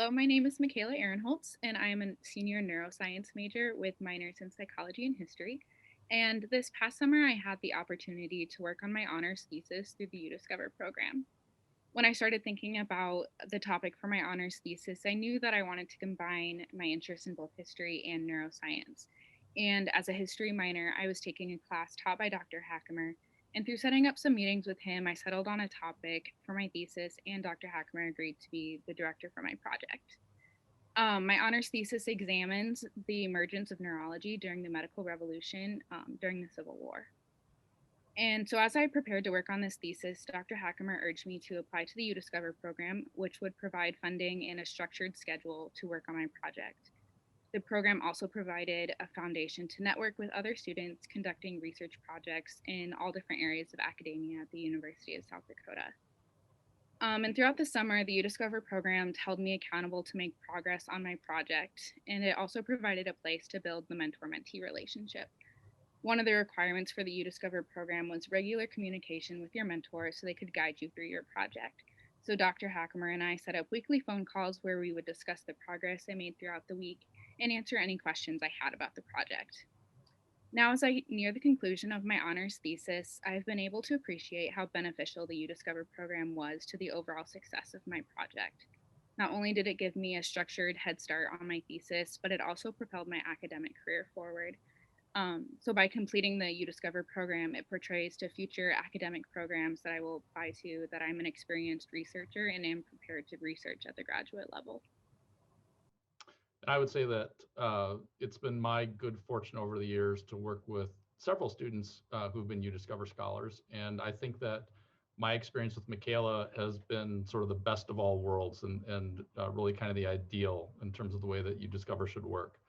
Hello, my name is Michaela Ahrenholtz, and I am a senior neuroscience major with minors in psychology and history. And this past summer, I had the opportunity to work on my honors thesis through the UDiscover program. When I started thinking about the topic for my honors thesis, I knew that I wanted to combine my interest in both history and neuroscience. And as a history minor, I was taking a class taught by Dr. Hackemer. And through setting up some meetings with him, I settled on a topic for my thesis, and Dr. Hackemer agreed to be the director for my project. My honors thesis examines the emergence of neurology during the medical revolution during the Civil War. And so, as I prepared to work on this thesis, Dr. Hackemer urged me to apply to the UDiscover program, which would provide funding and a structured schedule to work on my project. The program also provided a foundation to network with other students conducting research projects in all different areas of academia at the University of South Dakota. And throughout the summer, the UDiscover program held me accountable to make progress on my project, and it also provided a place to build the mentor mentee relationship. One of the requirements for the UDiscover program was regular communication with your mentor so they could guide you through your project. So Dr. Hackemer and I set up weekly phone calls where we would discuss the progress I made throughout the week and answer any questions I had about the project. Now, as I near the conclusion of my honors thesis, I've been able to appreciate how beneficial the UDiscover program was to the overall success of my project. Not only did it give me a structured head start on my thesis, but it also propelled my academic career forward. So by completing the UDiscover program, it portrays to future academic programs that I will apply to that I'm an experienced researcher and am prepared to research at the graduate level. And I would say that it's been my good fortune over the years to work with several students who've been UDiscover scholars. And I think that my experience with Michaela has been sort of the best of all worlds and really kind of the ideal in terms of the way that UDiscover should work.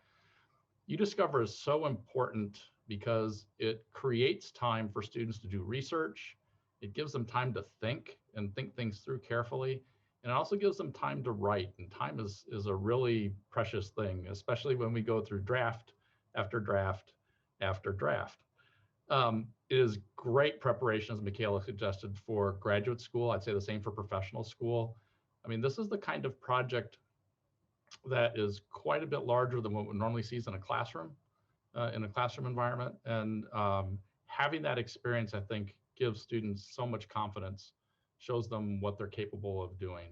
UDiscover is so important because it creates time for students to do research. It gives them time to think and think things through carefully. And it also gives them time to write. And time is a really precious thing, especially when we go through draft after draft after draft. It is great preparation, as Michaela suggested, for graduate school. I'd say the same for professional school. I mean, this is the kind of project that is quite a bit larger than what one normally sees in a classroom environment. And having that experience, I think, gives students so much confidence, shows them what they're capable of doing.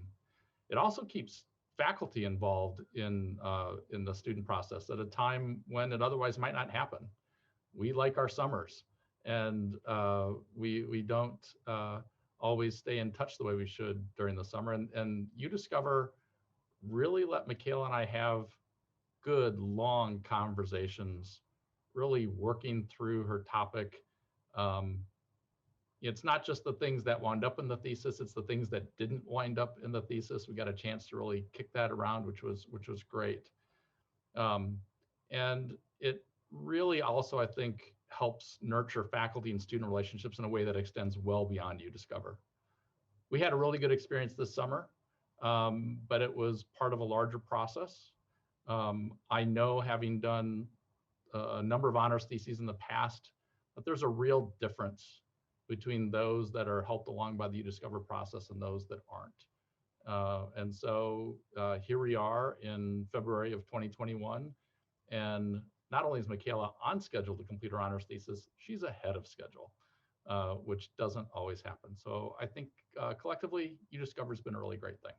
It also keeps faculty involved in the student process at a time when it otherwise might not happen. We like our summers, and we don't always stay in touch the way we should during the summer. And UDiscover really let Michaela and I have good, long conversations, really working through her topic. Um, it's not just the things that wound up in the thesis, it's the things that didn't wind up in the thesis. We got a chance to really kick that around, which was great. And it really also, I think, helps nurture faculty and student relationships in a way that extends well beyond UDiscover. We had a really good experience this summer, but it was part of a larger process. I know, having done a number of honors theses in the past, that there's a real difference between those that are helped along by the UDiscover process and those that aren't. And so here we are in February of 2021, and not only is Michaela on schedule to complete her honors thesis, she's ahead of schedule, which doesn't always happen. So I think collectively, UDiscover has been a really great thing.